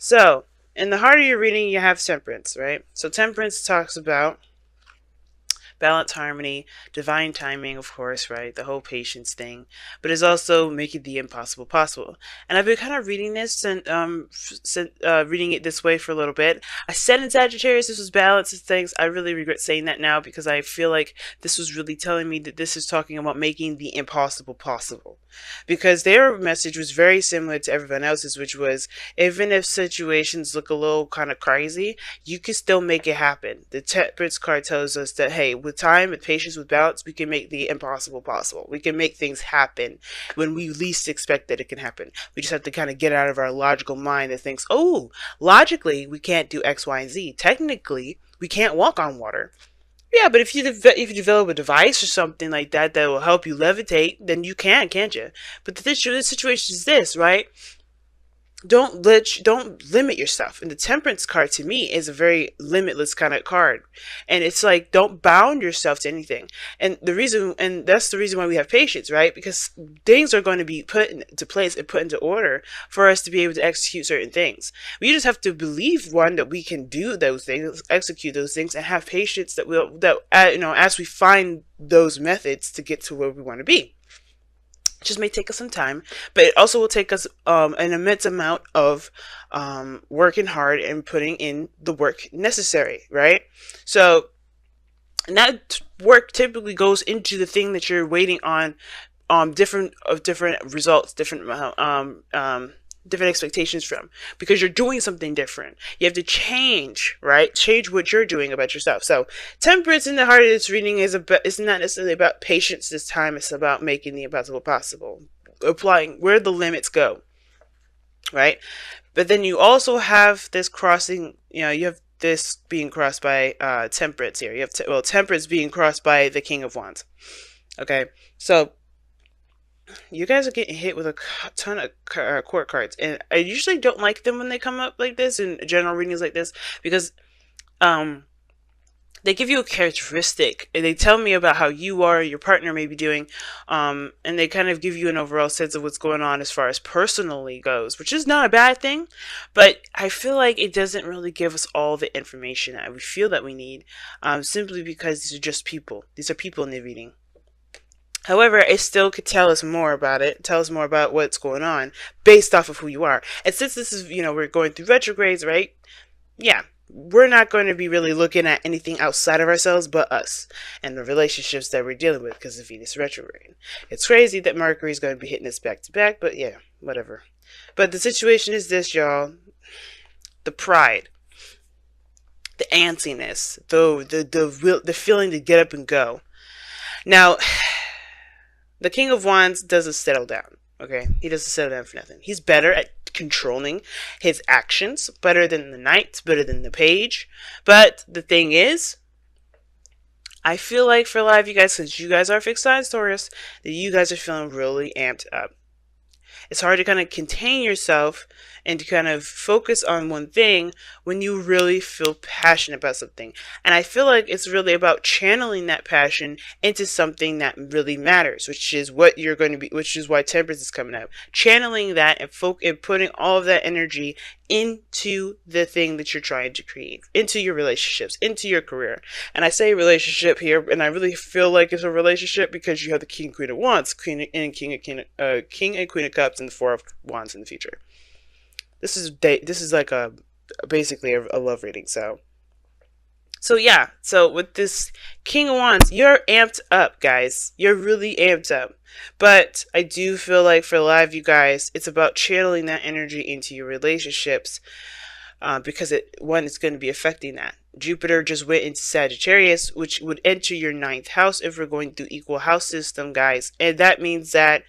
So, in the heart of your reading, you have temperance, right? So, temperance talks about balance, harmony, divine timing, of course, right? The whole patience thing, but it's also making the impossible possible. And I've been kind of reading this and reading it this way for a little bit. I said in Sagittarius this was balance and things. I really regret saying that now because I feel like this was really telling me that this is talking about making the impossible possible. Because their message was very similar to everyone else's, which was even if situations look a little kind of crazy, you can still make it happen. The temperance card tells us that, hey, with time, with patience, with balance, we can make the impossible possible. We can make things happen when we least expect that it can happen. We just have to kind of get out of our logical mind that thinks, oh, logically, we can't do X, Y, and Z. Technically, we can't walk on water. Yeah, but if you develop a device or something like that that will help you levitate, then you can, can't you? But the situation is this, right? Don't limit yourself. And the temperance card to me is a very limitless kind of card, and it's like don't bound yourself to anything. And that's the reason why we have patience, right? Because things are going to be put into place and put into order for us to be able to execute certain things. We just have to believe, one, that we can do those things, execute those things, and have patience as we find those methods to get to where we want to be. It just may take us some time, but it also will take us an immense amount of working hard and putting in the work necessary, right? So, and that work typically goes into the thing that you're waiting on, different results, different expectations from, because you're doing something different. You have to change, right? Change what you're doing about yourself. So temperance in the heart of this reading it's not necessarily about patience this time. It's about making the impossible possible, applying where the limits go, right? But then you also have this crossing, you have this being crossed by temperance here. You have temperance being crossed by the King of Wands. Okay, so you guys are getting hit with a ton of court cards, and I usually don't like them when they come up like this in general readings like this, because they give you a characteristic and they tell me about how you are, your partner may be doing, and they kind of give you an overall sense of what's going on as far as personally goes, which is not a bad thing, but I feel like it doesn't really give us all the information that we feel that we need, simply because these are just people. These are people in the reading. However, it still could tell us more about it, tell us more about what's going on based off of who you are. And since this is, we're going through retrogrades, right? Yeah, we're not going to be really looking at anything outside of ourselves but us and the relationships that we're dealing with because of Venus retrograde. It's crazy that Mercury is going to be hitting us back to back, but yeah, whatever. But the situation is this, y'all. The pride, the antsiness, the feeling to get up and go. Now, the King of Wands doesn't settle down, okay? He doesn't settle down for nothing. He's better at controlling his actions, better than the Knight, better than the Page. But the thing is, I feel like for a lot of you guys, since you guys are fixed signs Taurus, that you guys are feeling really amped up. It's hard to kind of contain yourself and to kind of focus on one thing when you really feel passionate about something. And I feel like it's really about channeling that passion into something that really matters, which is what you're going to be, which is why temperance is coming up. Channeling that and putting all of that energy into the thing that you're trying to create, into your relationships, into your career. And I say relationship here, and I really feel like it's a relationship because you have the King and Queen of Wands, King and Queen of Cups, and the Four of Wands in the future. This is like basically a love reading. So yeah. So with this King of Wands, you're amped up, guys. You're really amped up. But I do feel like for a lot of you guys, it's about channeling that energy into your relationships, because it's going to be affecting that. Jupiter just went into Sagittarius, which would enter your 9th house if we're going through equal house system, guys. And that means that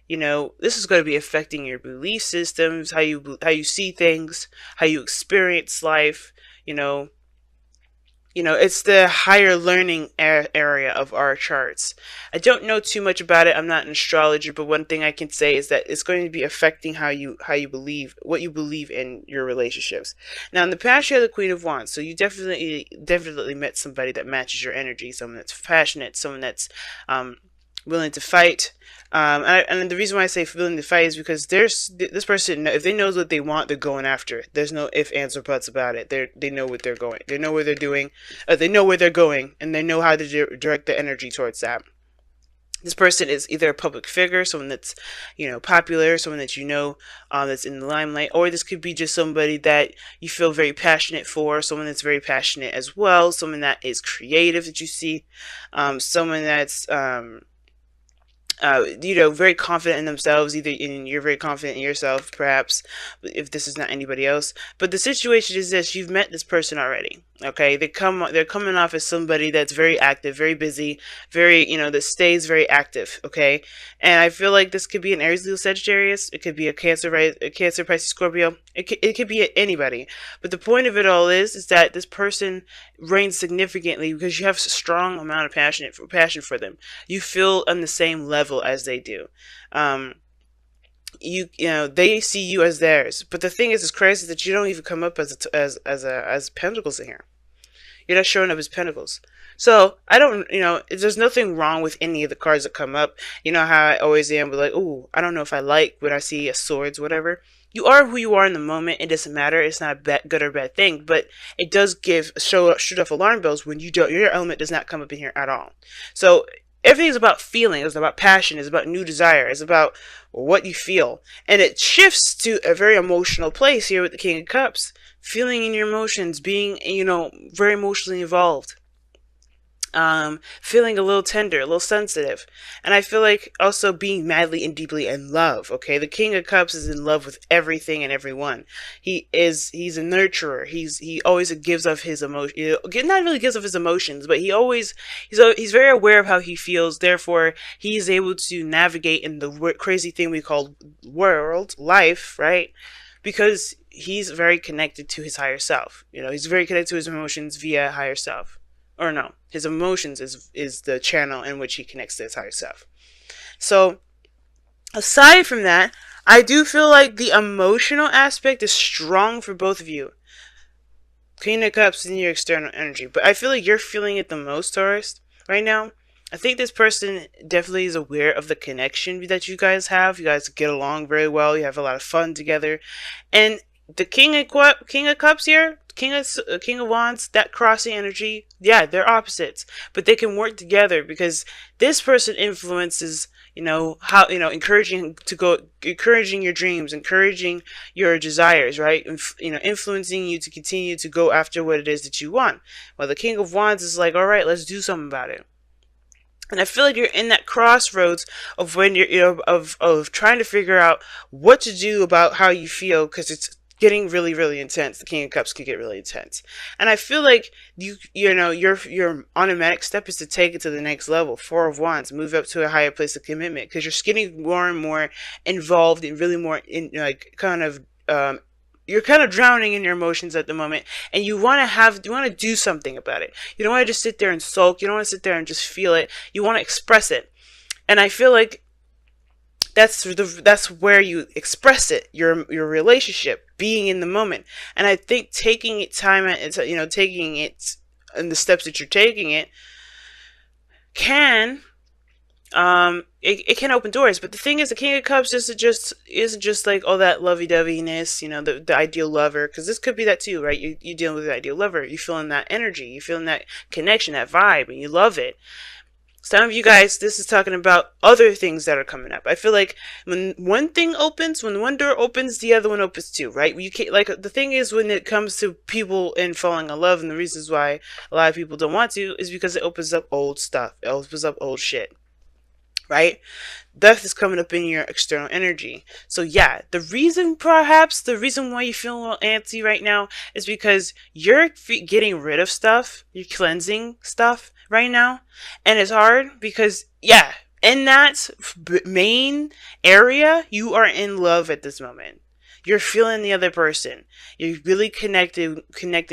this is going to be affecting your belief systems, how you see things, how you experience life. It's the higher learning area of our charts. I don't know too much about it. I'm not an astrologer, but one thing I can say is that it's going to be affecting how you believe, what you believe in your relationships. Now, in the past, you had the Queen of Wands, so you definitely met somebody that matches your energy, someone that's passionate, someone that's willing to fight. And the reason why I say willing to fight is because there's this person, if they knows what they want, they're going after it. There's no ifs, ands, or buts about it. They know what they're going. They know where they're doing. They know where they're going, and they know how to direct the energy towards that. This person is either a public figure, someone that's, popular, someone that that's in the limelight, or this could be just somebody that you feel very passionate for, someone that's very passionate as well, someone that is creative that you see, someone that's very confident in themselves. You're very confident in yourself, perhaps, if this is not anybody else. But the situation is this: you've met this person already. Okay, they're coming off as somebody that's very active, very busy, very that stays very active. Okay, and I feel like this could be an Aries, Leo, Sagittarius. It could be a Cancer, right? A Cancer, Pisces, Scorpio. It could be anybody. But the point of it all is that this person reigns significantly because you have a strong amount of passion for them. You feel on the same level as they do. They see you as theirs. But the thing is, it's crazy that you don't even come up as pentacles in here. You're not showing up as pentacles. So I don't, there's nothing wrong with any of the cards that come up. You know how I always am with like, ooh, I don't know if I like when I see a swords, whatever. You are who you are in the moment. It doesn't matter. It's not a good or bad thing, but it does shoot off alarm bells when your element does not come up in here at all. So everything's about feeling. It's about passion. It's about new desire. It's about what you feel, and it shifts to a very emotional place here with the King of Cups. Feeling in your emotions, being very emotionally involved. Feeling a little tender, a little sensitive. And I feel like also being madly and deeply in love. Okay, the King of Cups is in love with everything and everyone. He's a nurturer. He always gives of his emotion, not really gives of his emotions, but he's very aware of how he feels. Therefore, he's able to navigate in the crazy thing we call life, right? Because he's very connected to his higher self. He's very connected to his emotions via higher self. Or no, his emotions is the channel in which he connects to his higher self. So, aside from that, I do feel like the emotional aspect is strong for both of you. Queen of Cups in your external energy. But I feel like you're feeling it the most, Taurus, right now. I think this person definitely is aware of the connection that you guys have. You guys get along very well. You have a lot of fun together. And the King of Cups here, King of Wands, that crossing energy, yeah, they're opposites, but they can work together because this person influences, how, encouraging your dreams, encouraging your desires, right? Influencing you to continue to go after what it is that you want. Well, the King of Wands is like, all right, let's do something about it. And I feel like you're in that crossroads of when you're, of trying to figure out what to do about how you feel, because it's getting really, really intense. The King of Cups can get really intense. And I feel like your automatic step is to take it to the next level. Four of Wands, move up to a higher place of commitment, because you're getting more and more involved and really more in you're kind of drowning in your emotions at the moment, and you want to do something about it. You don't want to just sit there and sulk. You don't want to sit there and just feel it. You want to express it. And I feel like that's where you express it, your relationship, being in the moment. And I think taking it taking it and the steps that you're taking it can it can open doors. But the thing is, the King of Cups isn't just like all that lovey-doveyness, the ideal lover, because this could be that too, right? You're dealing with the ideal lover. You're feeling that energy, you're feeling that connection, that vibe, and you love it. Some of you guys, this is talking about other things that are coming up. I feel like when one door opens, the other one opens too, right? You can't, like, the thing is, when it comes to people and falling in love, and the reasons why a lot of people don't want to is because it opens up old stuff. It opens up old shit. Right? Death is coming up in your external energy. So yeah, the reason why you feel a little antsy right now is because you're getting rid of stuff. You're cleansing stuff right now. And it's hard because, yeah, in that main area, you are in love at this moment. You're feeling the other person. You're really connecting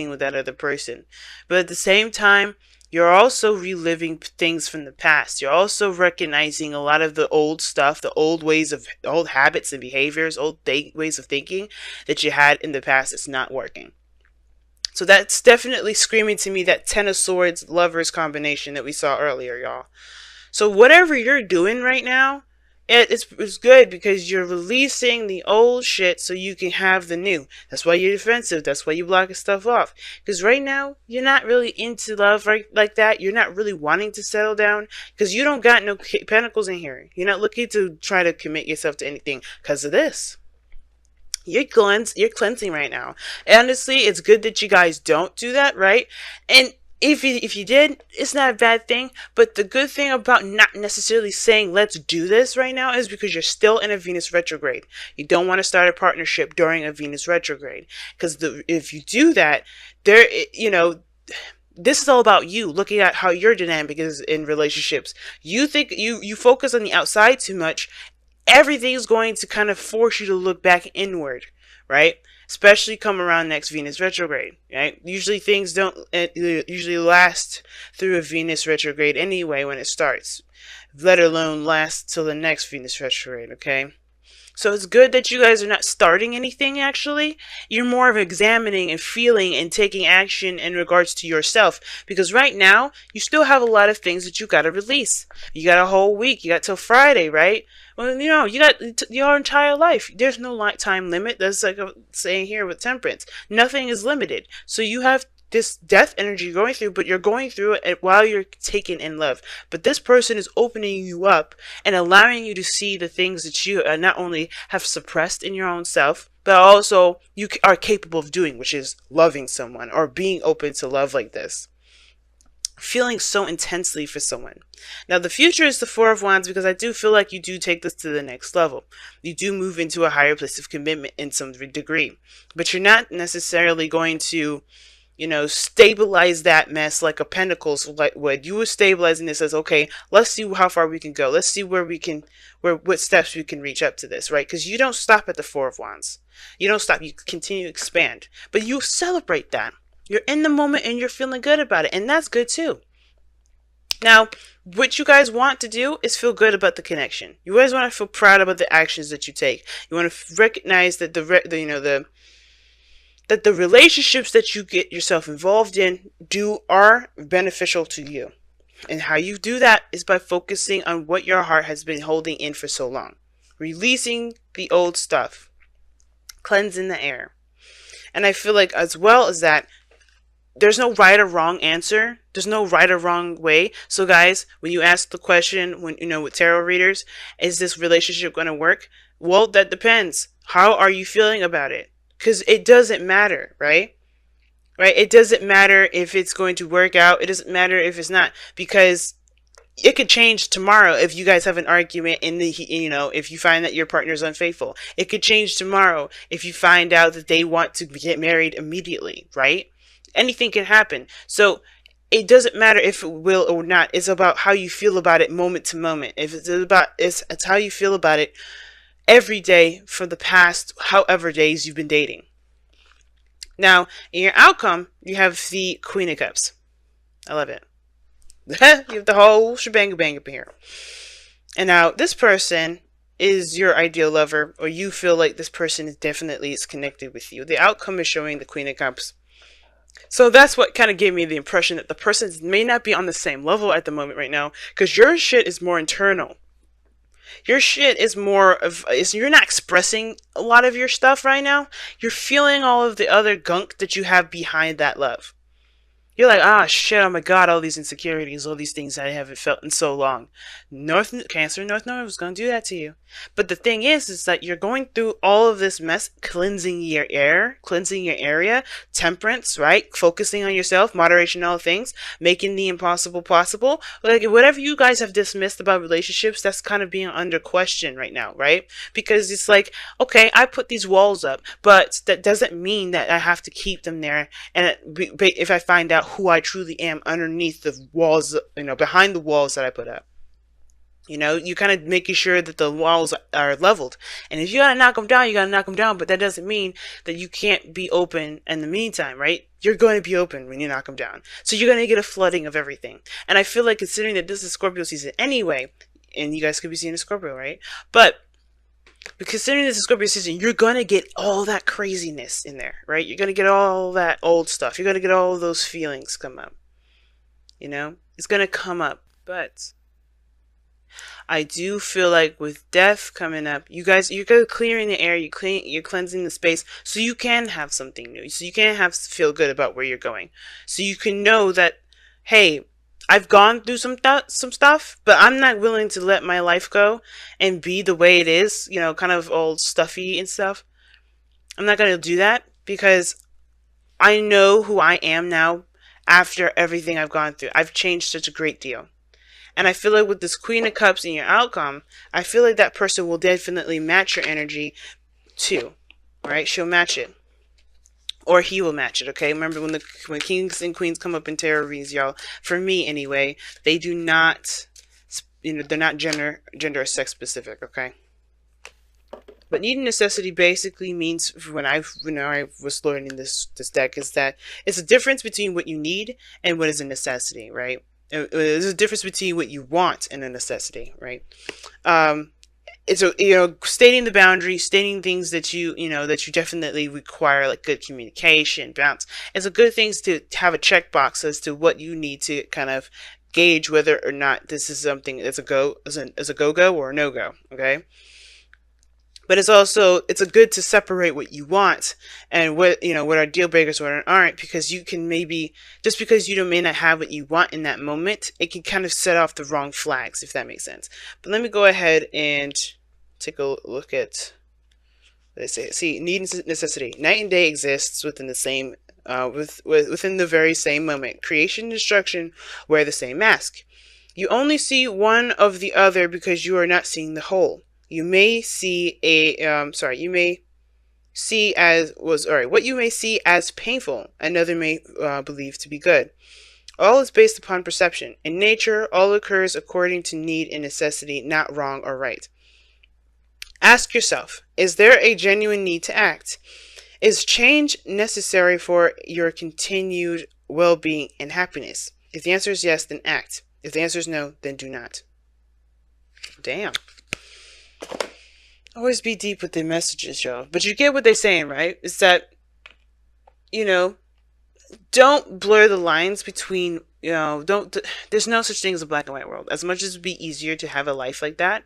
with that other person. But at the same time, you're also reliving things from the past. You're also recognizing a lot of the old stuff, the old habits and behaviors, ways of thinking that you had in the past that's not working. So that's definitely screaming to me that Ten of Swords Lovers combination that we saw earlier, y'all. So whatever you're doing right now, it's good because you're releasing the old shit so you can have the new. That's why you're defensive. That's why you blocking stuff off. Because right now, you're not really into love right like that. You're not really wanting to settle down because you don't got no pentacles in here. You're not looking to try to commit yourself to anything because of this. You're cleansing right now. Honestly, it's good that you guys don't do that, right? And if you did, it's not a bad thing. But the good thing about not necessarily saying let's do this right now is because you're still in a Venus retrograde. You don't want to start a partnership during a Venus retrograde because if you do that, there, this is all about you looking at how your dynamic is in relationships. You think you focus on the outside too much. Everything's going to kind of force you to look back inward, right? Especially come around next Venus retrograde, right? Usually things don't usually last through a Venus retrograde anyway when it starts, let alone last till the next Venus retrograde, okay? So it's good that you guys are not starting anything actually. You're more of examining and feeling and taking action in regards to yourself. Because right now, you still have a lot of things that you got to release. You got a whole week. You got till Friday, right? Well, you got your entire life. There's no time limit. That's like a saying here with temperance. Nothing is limited. So you have this death energy going through, but you're going through it while you're taken in love. But this person is opening you up and allowing you to see the things that you not only have suppressed in your own self, but also you are capable of doing, which is loving someone or being open to love like this. Feeling so intensely for someone. Now the future is the Four of Wands because I do feel like you do take this to the next level. You do move into a higher place of commitment in some degree, but you're not necessarily going to stabilize that mess like a pentacles would. You were stabilizing this as, okay, let's see how far we can go. Let's see what steps we can reach up to this, right? Because you don't stop at the Four of Wands. You don't stop. You continue to expand. But you celebrate that. You're in the moment and you're feeling good about it. And that's good too. Now, what you guys want to do is feel good about the connection. You guys want to feel proud about the actions that you take. You want to recognize that that the relationships that you get yourself involved in are beneficial to you. And how you do that is by focusing on what your heart has been holding in for so long. Releasing the old stuff. Cleansing the air. And I feel like as well as that, there's no right or wrong answer. There's no right or wrong way. So guys, when you ask the question, with tarot readers, is this relationship going to work? Well, that depends. How are you feeling about it? Because it doesn't matter, right? Right? It doesn't matter if it's going to work out. It doesn't matter if it's not. Because it could change tomorrow if you guys have an argument if you find that your partner is unfaithful. It could change tomorrow if you find out that they want to get married immediately, right? Anything can happen. So it doesn't matter if it will or not. It's about how you feel about it moment to moment. It's how you feel about it every day for the past however days you've been dating. Now, in your outcome, you have the Queen of Cups. I love it. You have the whole shebang bang up here. And now, this person is your ideal lover, or you feel like this person is definitely connected with you. The outcome is showing the Queen of Cups. So that's what kind of gave me the impression that the person may not be on the same level at the moment right now, because your shit is more internal. Your shit is you're not expressing a lot of your stuff right now. You're feeling all of the other gunk that you have behind that love. You're like, shit, oh my god, all these insecurities, all these things I haven't felt in so long. Cancer North Node was going to do that to you. But the thing is that you're going through all of this mess, cleansing your air, cleansing your area, temperance, right? Focusing on yourself, moderation, all things, making the impossible possible. Like, whatever you guys have dismissed about relationships, that's kind of being under question right now, right? Because it's like, okay, I put these walls up, but that doesn't mean that I have to keep them there. And if I find out who I truly am underneath the walls, behind the walls that I put up. You kind of making sure that the walls are leveled. And if you gotta knock them down, you gotta knock them down. But that doesn't mean that you can't be open in the meantime, right? You're going to be open when you knock them down. So you're going to get a flooding of everything. And I feel like considering that this is Scorpio season anyway, and you guys could be seeing a Scorpio, right? But considering this is Scorpio season, you're going to get all that craziness in there, right? You're going to get all that old stuff. You're going to get all those feelings come up. It's going to come up. But I do feel like with death coming up, you're clearing the air, you're cleansing the space, so you can have something new, so you can feel good about where you're going, so you can know that, hey, I've gone through some stuff, but I'm not willing to let my life go and be the way it is, kind of all stuffy and stuff. I'm not gonna do that because I know who I am now after everything I've gone through. I've changed such a great deal. And I feel like with this Queen of Cups in your outcome, I feel like that person will definitely match your energy too. Right? She'll match it. Or he will match it, okay? Remember when kings and queens come up in tarot reads, y'all, for me anyway, they do not, they're not gender or sex specific, okay? But need and necessity basically means, when I was learning this deck, is that it's a difference between what you need and what is a necessity, right? There's a difference between what you want and a necessity, right? It's stating the boundaries, stating things that that you definitely require, like good communication, balance. It's a good thing to have a checkbox as to what you need to kind of gauge whether or not this is something that's a go or a no go. Okay. But it's a good to separate what you want and what are deal breakers, what aren't, because you can maybe, just because you may not have what you want in that moment, it can kind of set off the wrong flags, if that makes sense. But let me go ahead and take a look at what they say. See, need and necessity. Night and day exists within the same, within the very same moment. Creation and destruction wear the same mask. You only see one of the other because you are not seeing the whole. You may see what you may see as painful, another may believe to be good. All is based upon perception. In nature, all occurs according to need and necessity, not wrong or right. Ask yourself, is there a genuine need to act? Is change necessary for your continued well-being and happiness? If the answer is yes, then act. If the answer is no, then do not. Damn. Always be deep with the messages, y'all. But you get what they're saying, right? It's that, don't blur the lines between, there's no such thing as a black and white world. As much as it would be easier to have a life like that,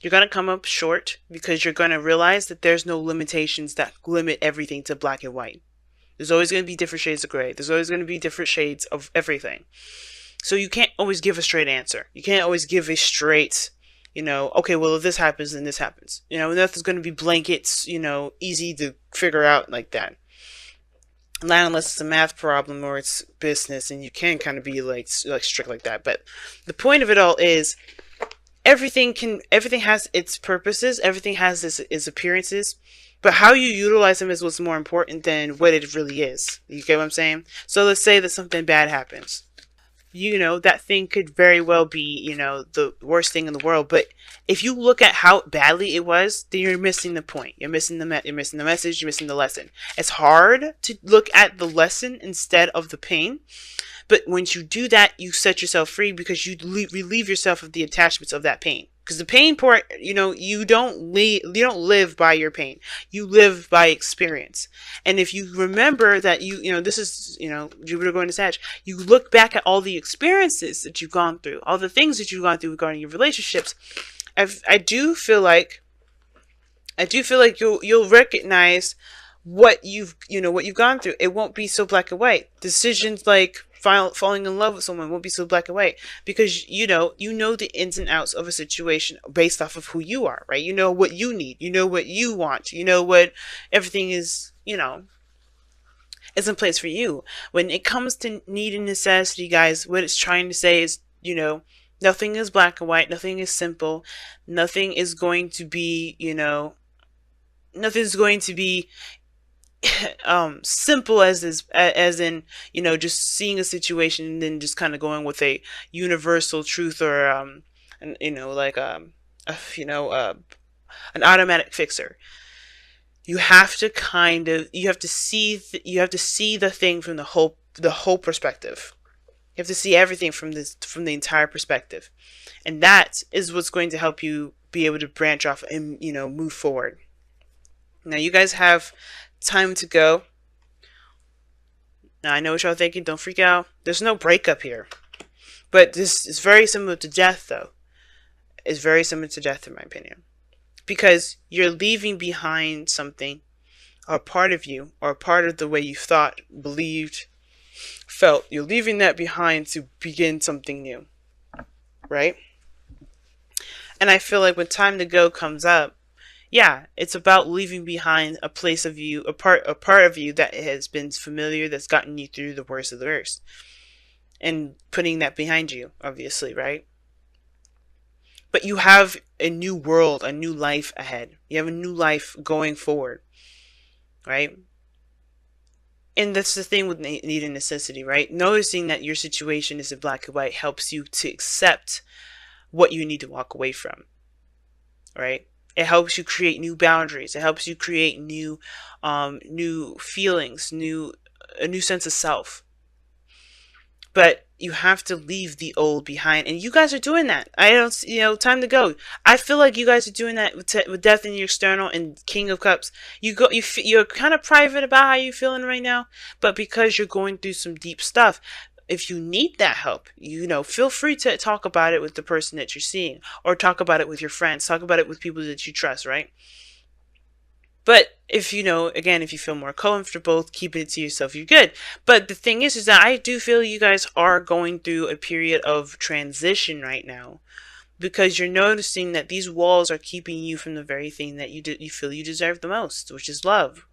you're going to come up short because you're going to realize that there's no limitations that limit everything to black and white. There's always going to be different shades of gray. There's always going to be different shades of everything. So you can't always give a straight answer. You can't always give a straight, okay, well, if this happens, then this happens. Nothing's going to be blankets, easy to figure out like that. Not unless it's a math problem or it's business, and you can kind of be like strict like that. But the point of it all is everything has its purposes. Everything has its appearances. But how you utilize them is what's more important than what it really is. You get what I'm saying? So let's say that something bad happens. That thing could very well be, the worst thing in the world. But if you look at how badly it was, then you're missing the point. You're missing the message. You're missing the lesson. It's hard to look at the lesson instead of the pain. But once you do that, you set yourself free because you relieve yourself of the attachments of that pain. Because the pain part, you don't live by your pain. You live by experience. And if you remember that this is, Jupiter going to Sag, you look back at all the experiences that you've gone through, all the things that you've gone through regarding your relationships. I do feel like you'll recognize what you've gone through. It won't be so black and white. Decisions like falling in love with someone won't be so black and white because you know the ins and outs of a situation based off of who you are, right? You know what you need, you know what you want, you know what everything is, is in place for you. When it comes to need and necessity, guys, what it's trying to say is, nothing is black and white, nothing is simple, nothing is going to be, nothing's going to be simple as in just seeing a situation and then just kind of going with a universal truth or an automatic fixer. You have to see the thing from the whole perspective. You have to see everything from the entire perspective, and that is what's going to help you be able to branch off and move forward. Now you guys have time to go. Now I know what y'all thinking. Don't freak out. There's no breakup here, but this is very similar to death, though. is very similar to death, in my opinion, because you're leaving behind something, or part of you, or part of the way you thought, believed, felt. You're leaving that behind to begin something new, right? And I feel like when time to go comes up, yeah, it's about leaving behind a place of you, a part of you that has been familiar, that's gotten you through the worst of the worst, and putting that behind you, obviously, right? But you have a new world, a new life ahead. You have a new life going forward, right? And that's the thing with need and necessity, right? Noticing that your situation is in black and white helps you to accept what you need to walk away from, right? It helps you create new boundaries. It helps you create new feelings, a new sense of self. But you have to leave the old behind, and you guys are doing that. I don't, time to go. I feel like you guys are doing that with Death in your External and King of Cups. You're kind of private about how you're feeling right now, but because you're going through some deep stuff, if you need that help, feel free to talk about it with the person that you're seeing, or talk about it with your friends, talk about it with people that you trust, right? But if again, if you feel more comfortable keeping it to yourself, you're good. But the thing is that I do feel you guys are going through a period of transition right now, because you're noticing that these walls are keeping you from the very thing that you feel you deserve the most, which is love.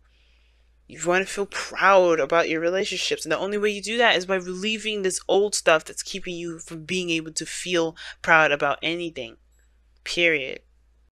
You want to feel proud about your relationships, and the only way you do that is by relieving this old stuff that's keeping you from being able to feel proud about anything. Period.